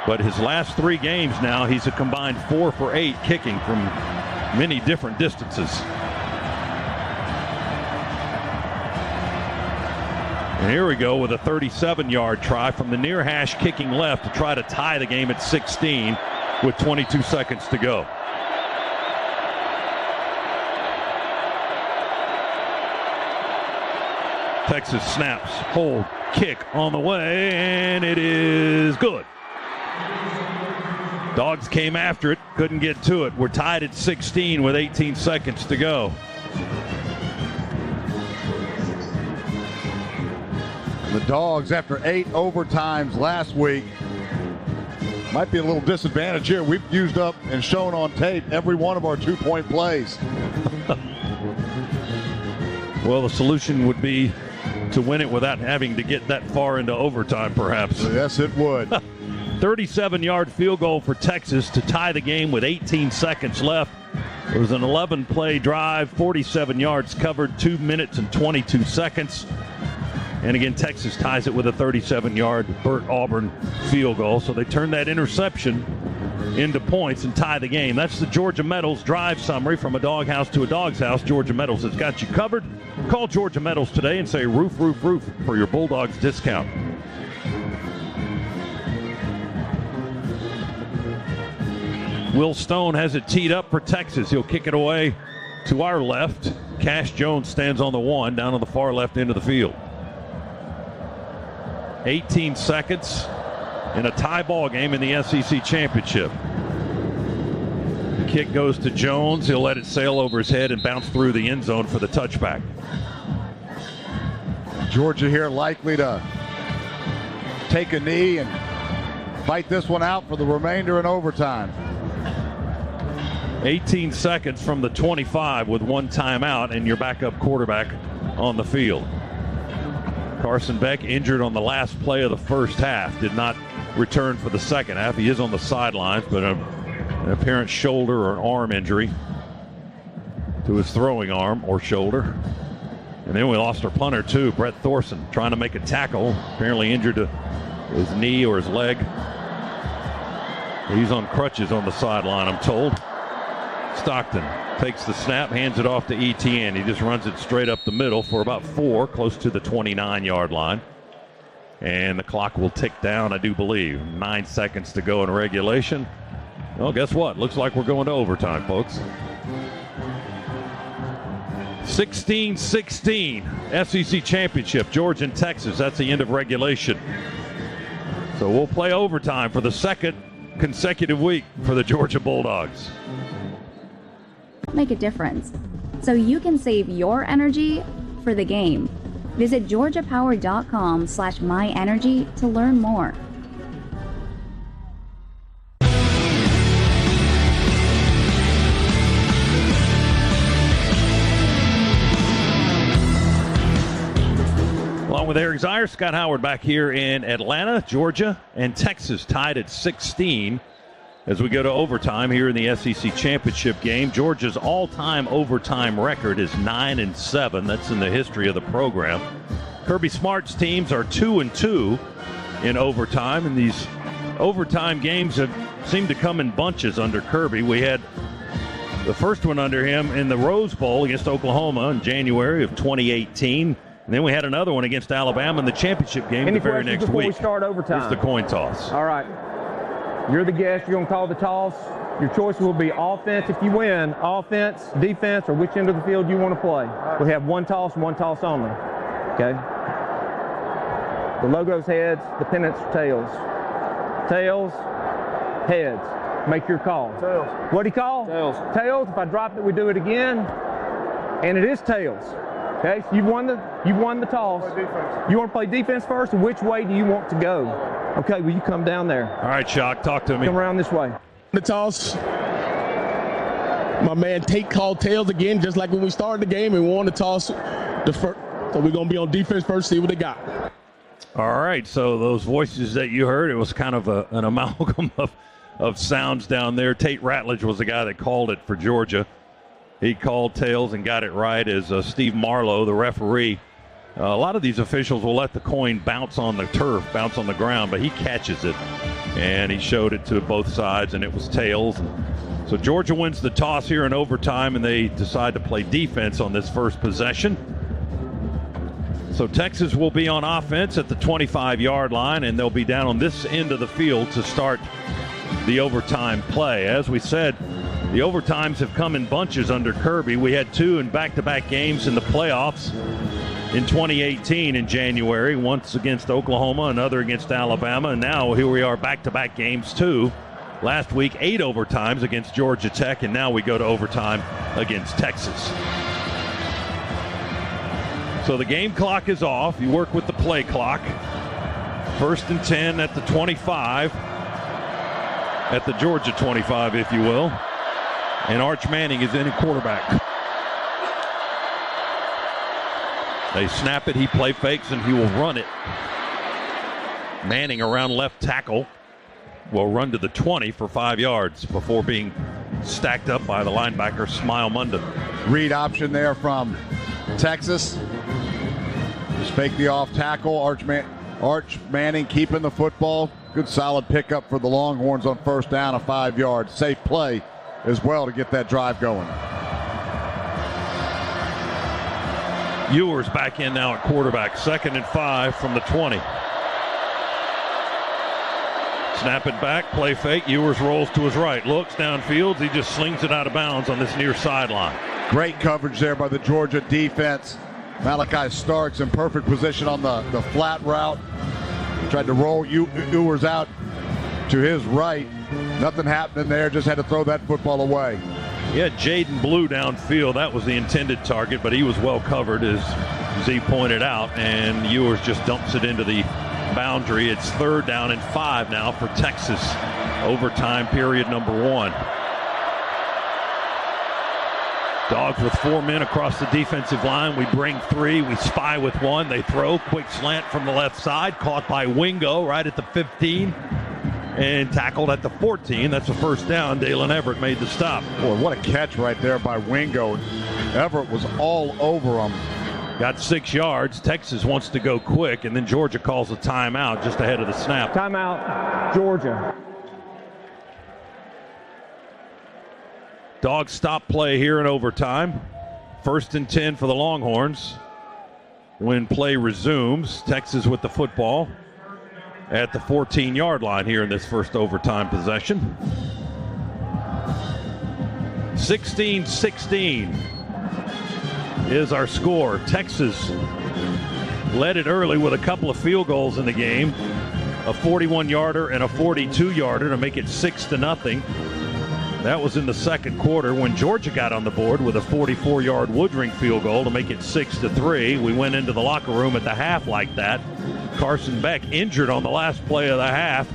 But his last 3 games now, he's a combined 4 for 8 kicking from many different distances. And here we go with a 37-yard try from the near hash kicking left to try to tie the game at 16 with 22 seconds to go. Texas snaps, hold, kick on the way, and it is good. Dogs came after it, couldn't get to it. We're tied at 16 with 18 seconds to go. The Dogs, after 8 overtimes last week, might be a little disadvantage here. We've used up and shown on tape every one of our 2-point plays. Well, the solution would be to win it without having to get that far into overtime, perhaps. Yes, it would. 37-yard field goal for Texas to tie the game with 18 seconds left. It was an 11-play drive, 47 yards covered, 2 minutes and 22 seconds. And again, Texas ties it with a 37-yard Bert Auburn field goal. So they turn that interception into points and tie the game. That's the Georgia Metals drive summary. From a doghouse to a dog's house, Georgia Metals has got you covered. Call Georgia Metals today and say roof, roof, roof for your Bulldogs discount. Will Stone has it teed up for Texas. He'll kick it away to our left. Cash Jones stands on the 1 down on the far left end of the field. 18 seconds in a tie ball game in the SEC Championship. The kick goes to Jones. He'll let it sail over his head and bounce through the end zone for the touchback. Georgia here likely to take a knee and fight this one out for the remainder in overtime. 18 seconds from the 25 with 1 timeout and your backup quarterback on the field. Carson Beck injured on the last play of the first half. Did not return for the second half. He is on the sidelines, but an apparent shoulder or an arm injury to his throwing arm or shoulder. And then we lost our punter too, Brett Thorson, trying to make a tackle. Apparently injured to his knee or his leg. He's on crutches on the sideline, I'm told. Stockton takes the snap, hands it off to Etienne. He just runs it straight up the middle for about 4, close to the 29-yard line. And the clock will tick down, I do believe. 9 seconds to go in regulation. Well, guess what? Looks like we're going to overtime, folks. 16-16, SEC Championship, Georgia and Texas. That's the end of regulation. So we'll play overtime for the second consecutive week for the Georgia Bulldogs. Make a difference, so you can save your energy for the game. Visit georgiapower.com/myenergy to learn more. Along with Eric Zier, Scott Howard back here in Atlanta. Georgia and Texas tied at 16 as we go to overtime here in the SEC Championship game. Georgia's all-time overtime record is 9-7. That's in the history of the program. Kirby Smart's teams are 2-2 in overtime, and these overtime games have seemed to come in bunches under Kirby. We had the first one under him in the Rose Bowl against Oklahoma in January of 2018. And then we had another one against Alabama in the championship game the very next week. We start overtime? It's the coin toss. All right. You're the guest. You're going to call the toss. Your choice will be offense if you win, offense, defense, or which end of the field you want to play. We have one toss only. Okay? The logo's heads, the pennant's tails. Tails, heads. Make your call. Tails. What do you call? Tails. Tails. If I drop it, we do it again. And it is tails. Okay, so you won the toss. You want to play defense first, and which way do you want to go? Okay, will you come down there? All right, Shock, talk to me. Come around this way. The toss. My man Tate called tails again, just like when we started the game, and we won the toss the first. So we're going to be on defense first, see what they got. All right, so those voices that you heard, it was kind of an amalgam of sounds down there. Tate Ratledge was the guy that called it for Georgia. He called tails and got it right as Steve Marlowe, the referee. A lot of these officials will let the coin bounce on the turf, bounce on the ground, but he catches it. And he showed it to both sides, and it was tails. So Georgia wins the toss here in overtime, and they decide to play defense on this first possession. So Texas will be on offense at the 25-yard line, and they'll be down on this end of the field to start the overtime play. As we said, the overtimes have come in bunches under Kirby. We had 2 in back-to-back games in the playoffs in 2018 in January, once against Oklahoma, another against Alabama, and now here we are back-to-back games too. Last week, 8 overtimes against Georgia Tech, and now we go to overtime against Texas. So the game clock is off. You work with the play clock. 1st and 10 at the 25, at the Georgia 25, if you will. And Arch Manning is in at quarterback. They snap it, he play fakes, and he will run it. Manning around left tackle will run to the 20 for 5 yards before being stacked up by the linebacker, Smile Munden. Read option there from Texas. Just fake the off tackle. Arch Manning keeping the football. Good solid pickup for the Longhorns on 1st down of 5 yards. Safe play as well to get that drive going. Ewers back in now at quarterback. 2nd and 5 from the 20. Snap it back, play fake. Ewers rolls to his right, looks downfield. He just slings it out of bounds on this near sideline. Great coverage there by the Georgia defense. Malachi Starks in perfect position on the flat route. Tried to roll Ewers out to his right. Nothing happening there, just had to throw that football away. He had Jaden Blue downfield. That was the intended target, but he was well covered, as Z pointed out, and Ewers just dumps it into the boundary. It's 3rd down and 5 now for Texas. Overtime period number 1. Dogs with 4 men across the defensive line. We bring 3. We spy with 1. They throw. Quick slant from the left side. Caught by Wingo right at the 15. And tackled at the 14. That's a 1st down. Dalen Everett made the stop. Boy, what a catch right there by Wingo. Everett was all over him. Got 6 yards. Texas wants to go quick, and then Georgia calls a timeout just ahead of the snap. Timeout, Georgia. Dogs stop play here in overtime. 1st and 10 for the Longhorns. When play resumes, Texas with the football at the 14-yard line here in this first overtime possession. 16-16 is our score. Texas led it early with a couple of field goals in the game, a 41-yarder and a 42-yarder to make it 6-0. That was in the 2nd quarter when Georgia got on the board with a 44-yard Woodring field goal to make it 6-3. We went into the locker room at the half like that. Carson Beck injured on the last play of the half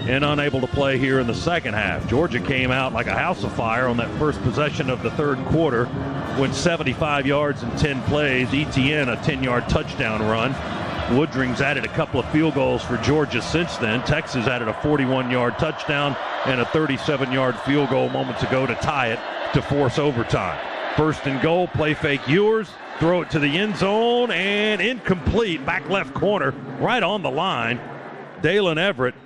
and unable to play here in the 2nd half. Georgia came out like a house of fire on that first possession of the 3rd quarter, went 75 yards in 10 plays. ETN a 10-yard touchdown run. Woodring's added a couple of field goals for Georgia since then. Texas added a 41-yard touchdown and a 37-yard field goal moments ago to tie it to force overtime. 1st and goal, play fake Ewers, throw it to the end zone, and incomplete, back left corner, right on the line. Dalen Everett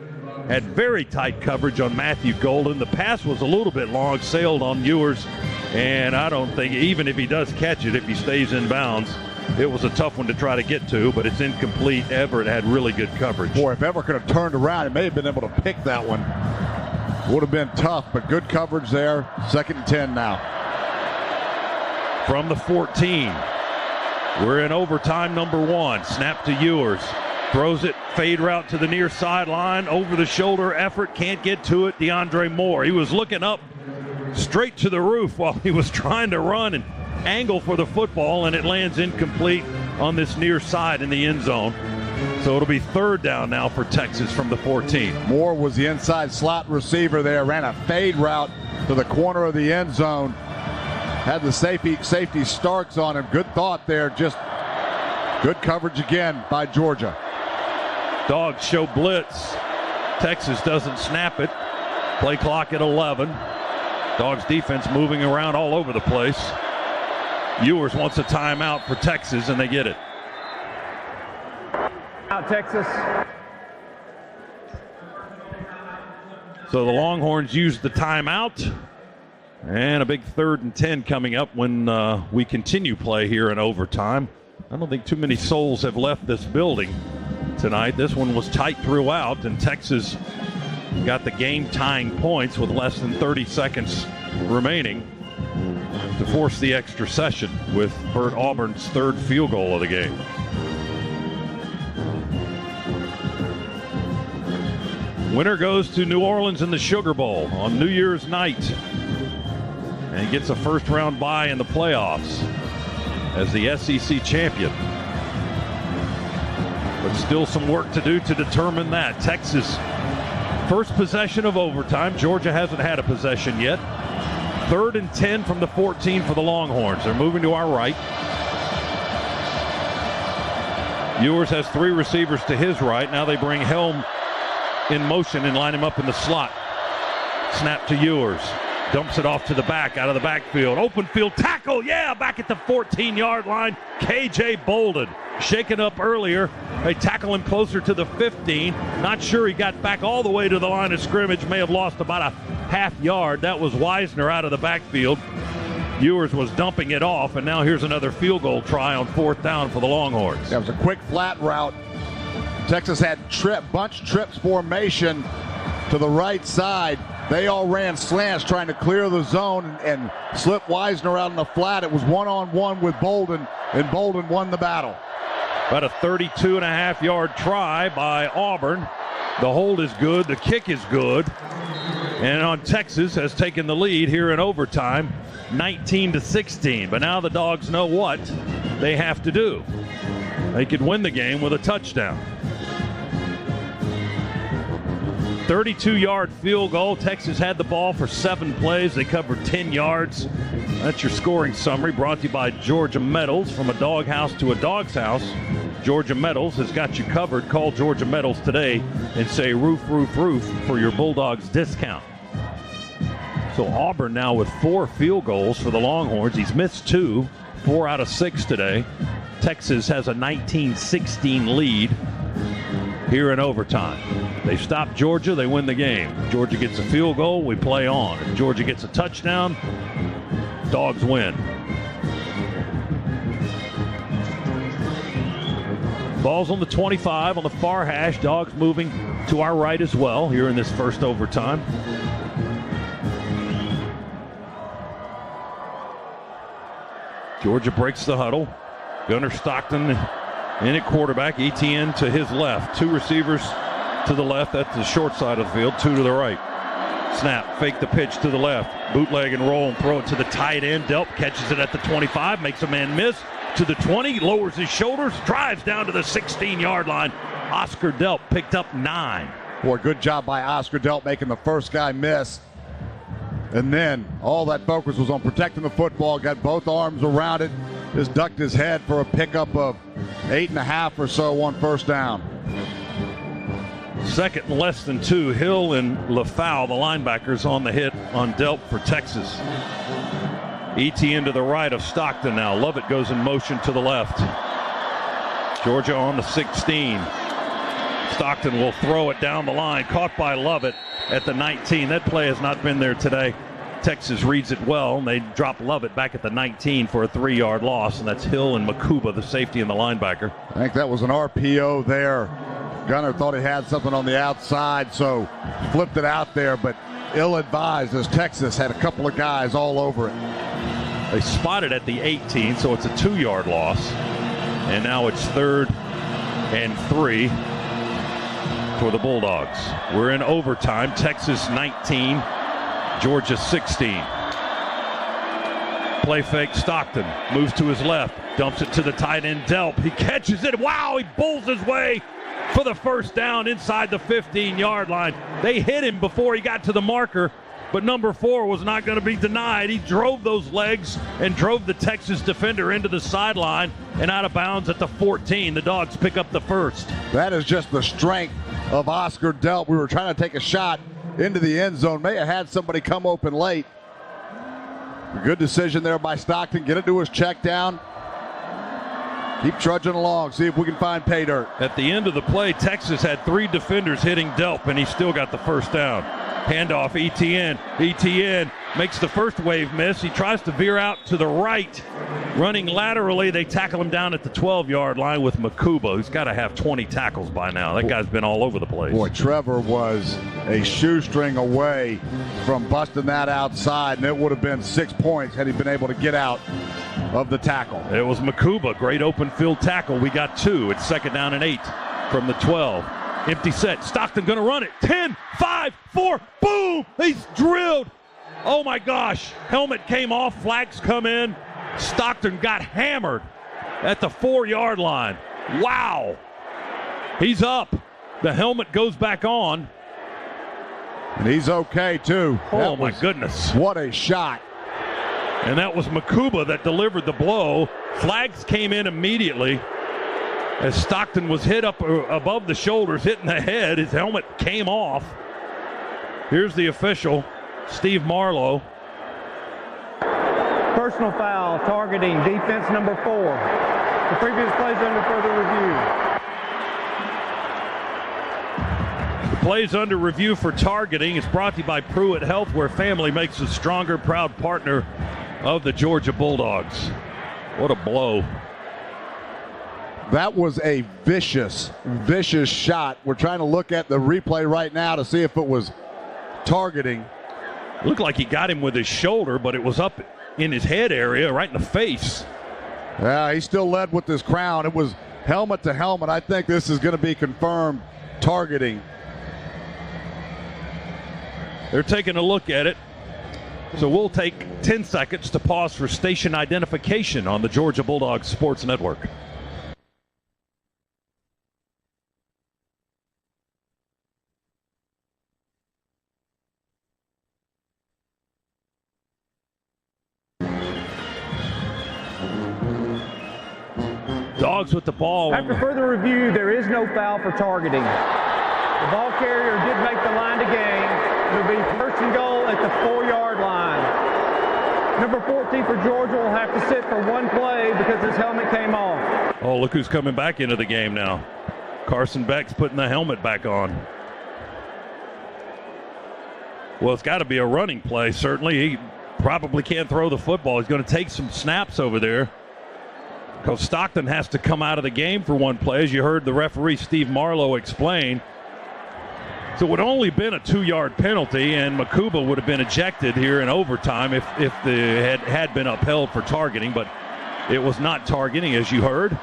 had very tight coverage on Matthew Golden. The pass was a little bit long, sailed on Ewers, and I don't think, even if he does catch it, if he stays in bounds, it was a tough one to try to get to, but it's incomplete. Everett had really good coverage. Boy, if Everett could have turned around, he may have been able to pick that one. Would have been tough, but good coverage there. 2nd and 10 now. From the 14, we're in overtime number 1. Snap to Ewers. Throws it, fade route to the near sideline. Over the shoulder effort, can't get to it. DeAndre Moore. He was looking up straight to the roof while he was trying to run and angle for the football, and it lands incomplete on this near side in the end zone. So it'll be 3rd down now for Texas from the 14. Moore was the inside slot receiver there, ran a fade route to the corner of the end zone. Had the safety Starks on him. Good thought there, just good coverage again by Georgia. Dogs show blitz. Texas doesn't snap it. Play clock at 11. Dogs defense moving around all over the place. Ewers wants a timeout for Texas, and they get it. Out Texas. So the Longhorns use the timeout. And a big 3rd and 10 coming up when we continue play here in overtime. I don't think too many souls have left this building tonight. This one was tight throughout, and Texas got the game-tying points with less than 30 seconds remaining to force the extra session with Bert Auburn's 3rd field goal of the game. Winner goes to New Orleans in the Sugar Bowl on New Year's night and gets a first-round bye in the playoffs as the SEC champion. But still some work to do to determine that. Texas, first possession of overtime. Georgia hasn't had a possession yet. 3rd and 10 from the 14 for the Longhorns. They're moving to our right. Ewers has 3 receivers to his right. Now they bring Helm in motion and line him up in the slot. Snap to Ewers. Dumps it off to the back, out of the backfield. Open field tackle, yeah, back at the 14-yard line. K.J. Bolden, shaken up earlier. They tackle him closer to the 15. Not sure he got back all the way to the line of scrimmage. May have lost about a half yard. That was Wisner out of the backfield. Ewers was dumping it off, and now here's another field goal try on 4th down for the Longhorns. That was a quick flat route. Texas had bunch trips formation to the right side. They all ran slants trying to clear the zone and slip Wisner out in the flat. It was one-on-one with Bolden, and Bolden won the battle. About a 32.5-yard try by Auburn. The hold is good. The kick is good. And on Texas has taken the lead here in overtime, 19-16. But now the Dogs know what they have to do. They could win the game with a touchdown. 32-yard field goal. Texas had the ball for 7 plays. They covered 10 yards. That's your scoring summary, brought to you by Georgia Metals. From a doghouse to a dog's house, Georgia Metals has got you covered. Call Georgia Metals today and say roof, roof, roof for your Bulldogs discount. So Auburn now with 4 field goals for the Longhorns. He's missed 2, 4 out of 6 today. Texas has a 19-16 lead here in overtime. They stop Georgia, they win the game. Georgia gets a field goal, we play on. If Georgia gets a touchdown, Dogs win. Ball's on the 25 on the far hash. Dogs moving to our right as well here in this first overtime. Georgia breaks the huddle. Gunnar Stockton in at quarterback. Etienne to his left. 2 receivers to the left. That's the short side of the field. 2 to the right. Snap. Fake the pitch to the left. Bootleg and roll and throw it to the tight end. Delp catches it at the 25. Makes a man miss. To the 20. Lowers his shoulders. Drives down to the 16-yard line. Oscar Delp picked up 9. Boy, good job by Oscar Delp making the first guy miss. And then all that focus was on protecting the football. Got both arms around it. Just ducked his head for a pickup of 8.5 or so on first down. 2nd and less than 2. Hill and LaFau, the linebackers, on the hit on Delp for Texas. Etienne to the right of Stockton now. Lovett goes in motion to the left. Georgia on the 16. Stockton will throw it down the line. Caught by Lovett at the 19. That play has not been there today. Texas reads it well, and they drop Lovett back at the 19 for a 3-yard loss, and that's Hill and Makuba, the safety and the linebacker. I think that was an RPO there. Gunner thought he had something on the outside, so flipped it out there, but ill-advised as Texas had a couple of guys all over it. They spotted at the 18, so it's a 2-yard loss, and now it's 3rd and 3 for the Bulldogs. We're in overtime. Texas 19. Georgia 16. Play fake. Stockton moves to his left. Dumps it to the tight end Delp. He catches it. Wow, he bulls his way for the first down inside the 15-yard line. They hit him before he got to the marker. but number 4 was not going to be denied. He drove those legs and drove the Texas defender into the sideline and out of bounds at the 14. The Dogs pick up the first. That is just the strength of Oscar Delp. We were trying to take a shot into the end zone. May have had somebody come open late. Good decision there by Stockton. Get it to his check down. Keep trudging along. See if we can find pay dirt. At the end of the play, Texas had 3 defenders hitting Delp, and he still got the first down. Handoff, Etienne. Etienne makes the first wave miss. He tries to veer out to the right. Running laterally, they tackle him down at the 12-yard line with Makuba, who's got to have 20 tackles by now. That guy's been all over the place. Boy, Trevor was a shoestring away from busting that outside, and it would have been 6 points had he been able to get out of the tackle. It was Makuba, great open field tackle. We got 2. It's 2nd down and 8 from the 12. Empty set. Stockton going to run it. 10, 5, 4, boom! He's drilled. Oh my gosh. Helmet came off. Flags come in. Stockton got hammered at the 4-yard line. Wow. He's up. The helmet goes back on. And he's okay too. Oh my goodness. What a shot. And that was Makuba that delivered the blow. Flags came in immediately. As Stockton was hit up above the shoulders, hitting the head, his helmet came off. Here's the official, Steve Marlowe. Personal foul targeting defense number 4. The previous plays under further review. The plays under review for targeting is brought to you by Pruitt Health, where family makes a stronger, proud partner of the Georgia Bulldogs. What a blow. That was a vicious, vicious shot. We're trying to look at the replay right now to see if it was targeting. It looked like he got him with his shoulder, but it was up in his head area, right in the face. Yeah, he still led with his crown. It was helmet to helmet. I think this is going to be confirmed targeting. They're taking a look at it. So we'll take 10 seconds to pause for station identification on the Georgia Bulldogs Sports Network. Dogs with the ball. After further review, there is no foul for targeting. The ball carrier did make the line to gain. It'll be 1st and goal at the 4-yard line. Number 14 for Georgia will have to sit for 1 play because his helmet came off. Oh, look who's coming back into the game now. Carson Beck's putting the helmet back on. Well, it's got to be a running play, certainly. He probably can't throw the football. He's going to take some snaps over there, because Stockton has to come out of the game for 1 play, as you heard the referee Steve Marlowe explain. So it would only been a 2-yard penalty, and Makuba would have been ejected here in overtime if the had been upheld for targeting, but it was not targeting, as you heard.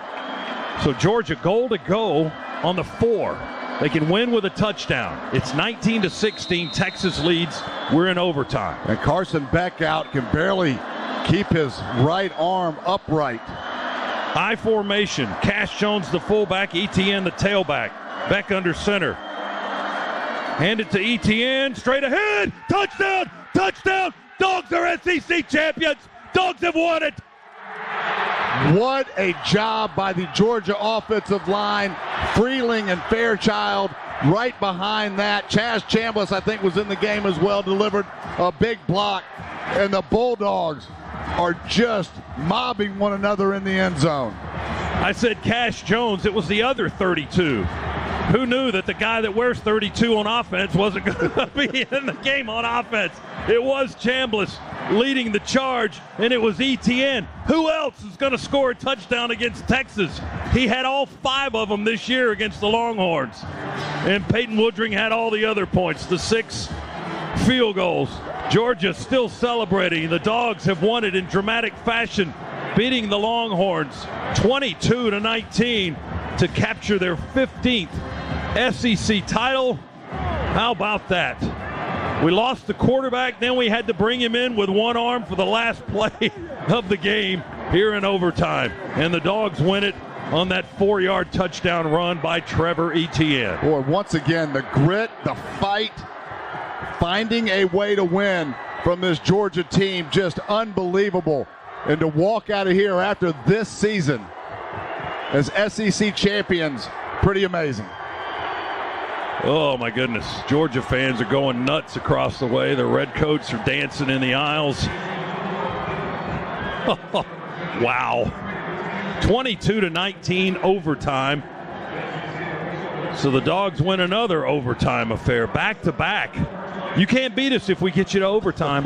So Georgia goal to go on the 4. They can win with a touchdown. It's 19-16. Texas leads. We're in overtime. And Carson Beck out, can barely keep his right arm upright. I formation. Cash Jones the fullback, Etienne the tailback. Beck under center. Hand it to Etienne, straight ahead. Touchdown! Touchdown! Dogs are SEC champions. Dogs have won it. What a job by the Georgia offensive line. Freeling and Fairchild right behind that. Chaz Chambliss, I think, was in the game as well, delivered a big block. And the Bulldogs are just mobbing one another in the end zone. I said Cash Jones. It was the other 32. Who knew that the guy that wears 32 on offense wasn't going to be in the game on offense? It was Chambliss leading the charge, and it was Etienne. Who else is going to score a touchdown against Texas? He had all 5 of them this year against the Longhorns. And Peyton Woodring had all the other points, the 6 field goals. Georgia still celebrating. The Dogs have won it in dramatic fashion, beating the Longhorns 22-19 to capture their 15th SEC title. How about that? We lost the quarterback, then we had to bring him in with one arm for the last play of the game here in overtime. And the Dogs win it on that 4-yard touchdown run by Trevor Etienne. Boy, once again, the grit, the fight, finding a way to win from this Georgia team, just unbelievable. And to walk out of here after this season as SEC champions, pretty amazing. Oh, my goodness. Georgia fans are going nuts across the way. The redcoats are dancing in the aisles. Wow. 22-19 overtime. So the Dogs win another overtime affair, back-to-back. You can't beat us if we get you to overtime.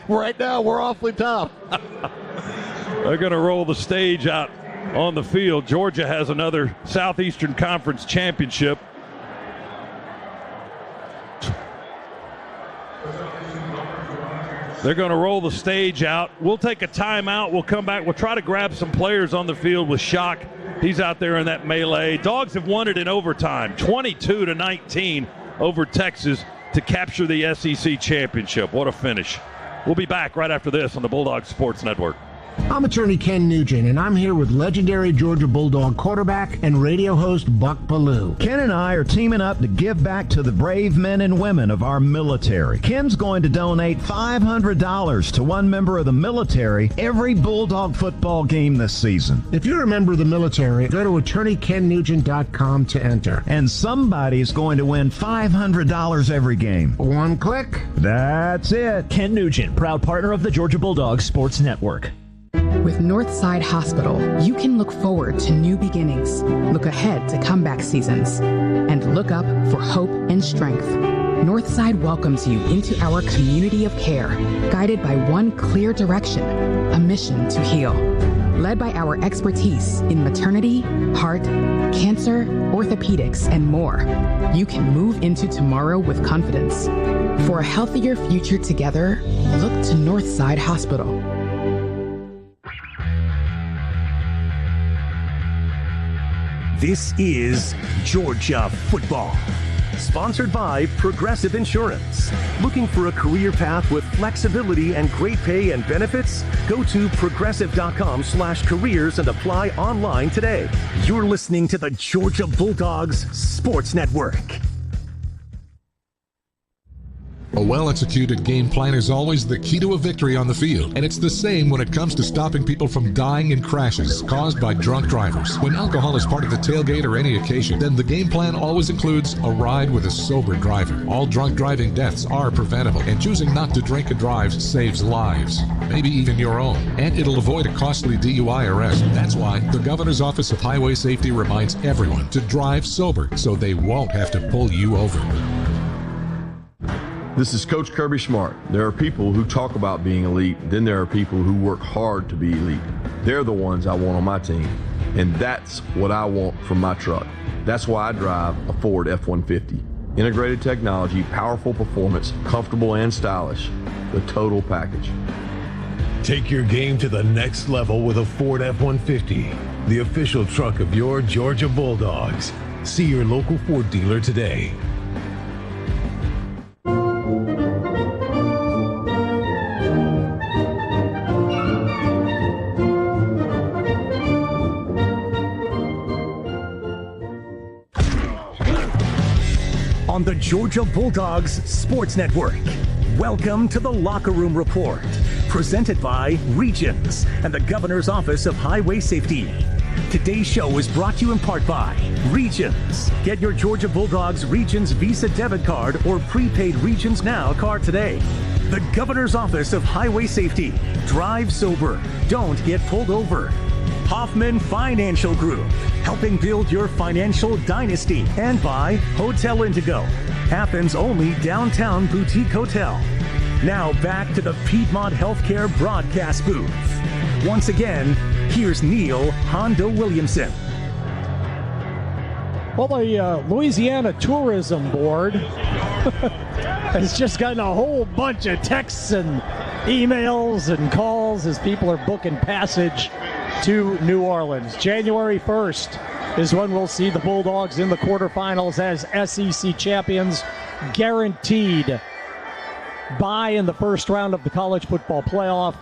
Right now, we're awfully tough. They're going to roll the stage out on the field. Georgia has another Southeastern Conference championship. They're going to roll the stage out. We'll take a timeout. We'll come back. We'll try to grab some players on the field with Shock. He's out there in that melee. Dogs have won it in overtime, 22-19 over Texas to capture the SEC championship. What a finish. We'll be back right after this on the Bulldogs Sports Network. I'm attorney Ken Nugent, and I'm here with legendary Georgia Bulldog quarterback and radio host Buck Ballou. Ken and I are teaming up to give back to the brave men and women of our military. Ken's going to donate $500 to one member of the military every Bulldog football game this season. If you're a member of the military, go to attorneykennugent.com to enter. And somebody's going to win $500 every game. One click. That's it. Ken Nugent, proud partner of the Georgia Bulldogs Sports Network. With Northside Hospital, you can look forward to new beginnings, look ahead to comeback seasons, and look up for hope and strength. Northside welcomes you into our community of care, guided by one clear direction, a mission to heal. Led by our expertise in maternity, heart, cancer, orthopedics, and more, you can move into tomorrow with confidence. For a healthier future together, look to Northside Hospital. This is Georgia Football, sponsored by Progressive Insurance. Looking for a career path with flexibility and great pay and benefits? Go to progressive.com/careers and apply online today. You're listening to the Georgia Bulldogs Sports Network. A well-executed game plan is always the key to a victory on the field, and it's the same when it comes to stopping people from dying in crashes caused by drunk drivers. When alcohol is part of the tailgate or any occasion, then the game plan always includes a ride with a sober driver. All drunk driving deaths are preventable, and choosing not to drink and drive saves lives, maybe even your own, and it'll avoid a costly DUI arrest. That's why the Governor's Office of Highway Safety reminds everyone to drive sober so they won't have to pull you over. This is Coach Kirby Smart. There are people who talk about being elite, then there are people who work hard to be elite. They're the ones I want on my team, and that's what I want from my truck. That's why I drive a Ford F-150. Integrated technology, powerful performance, comfortable and stylish, the total package. Take your game to the next level with a Ford F-150, the official truck of your Georgia Bulldogs. See your local Ford dealer today. On the Georgia Bulldogs Sports Network. Welcome to the Locker Room Report, presented by Regions and the Governor's Office of Highway Safety. Today's show is brought to you in part by Regions. Get your Georgia Bulldogs Regions Visa debit card or prepaid Regions Now card today. The Governor's Office of Highway Safety. Drive sober. Don't get pulled over. Hoffman Financial Group, helping build your financial dynasty. And by Hotel Indigo, Athens' only downtown boutique hotel. Now back to the Piedmont Healthcare broadcast booth. Once again, here's Neil Hondo Williamson. Well, the Louisiana Tourism Board has just gotten a whole bunch of texts and emails and calls as people are booking passage to New Orleans. January 1st is when we'll see the Bulldogs in the quarterfinals as SEC champions, guaranteed bye in the first round of the college football playoff,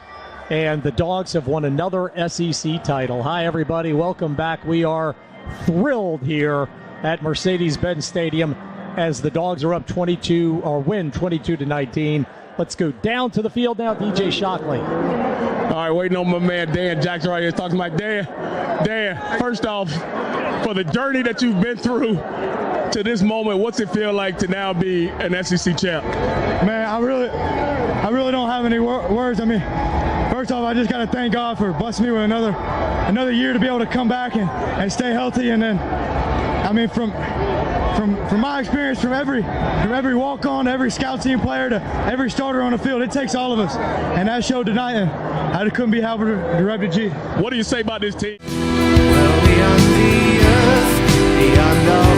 and the Dogs have won another SEC title. Hi, everybody. Welcome back. We are thrilled here at Mercedes-Benz Stadium. as the Dogs are up 22 or win 22-19. Let's go down to the field now. DJ Shockley. All right, waiting on my man Dan Jackson right here. Talking to my Dan. Dan, first off, for the journey that you've been through to this moment, what's it feel like to now be an SEC champ? Man, I really don't have any words. I mean, first off, I just got to thank God for blessing me with another year to be able to come back and stay healthy. And then, I mean, from my experience, from every walk-on, every scout team player to every starter on the field, it takes all of us. And that showed tonight, and I couldn't be happier to rep the G. What do you say about this team? Well, beyond the earth, beyond all